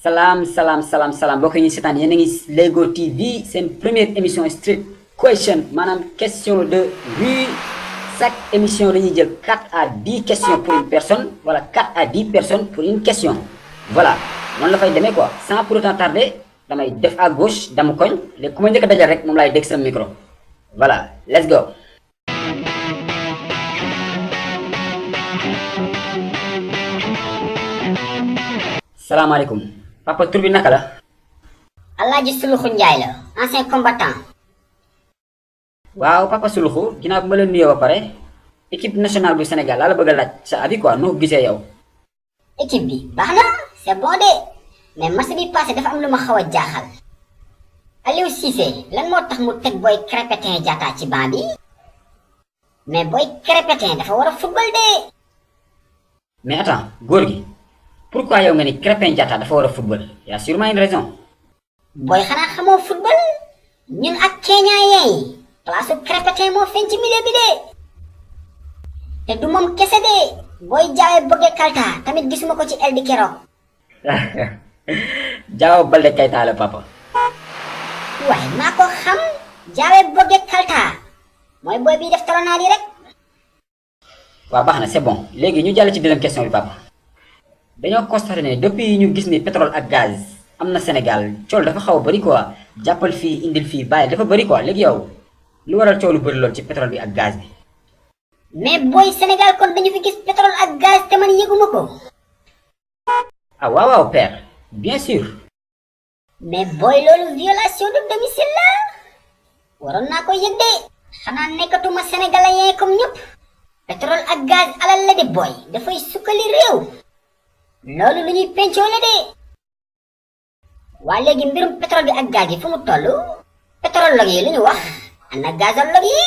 Salam mbokk yi ñu seetaan yéen a ngi Lego TV seen première émission street question maanaam question de rue. Chaque émission dañuy jël 4 à 10 questions pour une personne voilà 4 à 10 personnes pour une question voilà noonu la fay demee quoi sans pour autant tarder damay def à gauche dama koñ léegi ku ma njëkk a dajal rek moom laay dégg sama micro voilà let's go. salaamaaleykum papa tur bi naka la. Alaaji Suluxu Njaay la ancien combattant. waaw papa Suluxu ginnaaw bi ma leen nuyoo ba pare équipe nationale bu Sénégal laa la bëgg a laaj sa avis quoi noo ko gisee yow. équipe bi baax na c'est bon de mais match bi passé dafa am lu ma xaw a jaaxal Aliou Cissé lan moo tax mu teg booy Krépin Diatta ci banc bi mais booy Krépin dafa war a football de. mais attends góor gi pourquoi yow nga ni Krépin Diatta dafa war a football y a sûrement une raison. booy xanaa xamoo football ñun ak Kenyaan yi place Krépin moo feeñ ci milieu bi de te du moom kese de booy jaawee bëgge Kalta tamit gisuma ko ci el di keroog. Diao Baldé Keita la papa. waaye maa ko xam jaawee bëgge Kalta mooy booy bi def talonaar yi rek. waaw baax na c'est bon léegi ñu jàll ci deuxième question bi papa dañoo constaté ne depuis ñu gis ni pétrole ak gaz am na Sénégal cool dafa xaw a bëri quoi jàppal fii indil fii bàyyi dafa bëri quoi léegi yow lu waral coow lu bëri lool ci pétrole bi ak gaz bi. mais booy Sénégal kon dañu fi gis pétrole ak gaz te man yëguma ko. ah waaw père bien sûr. mais booy loolu violation de domicile la waroon naa ko yëg de xanaa nekkatuma sénégalais comme ñëpp. pétrole ak gaz alal la de booy dafay sukkali réew loolu lu ñuy pencoo la de. waa léegi mbirum pétrole bi ak gaz yi fu mu toll pétrologue yi lu ñu wax ana gazologue yi.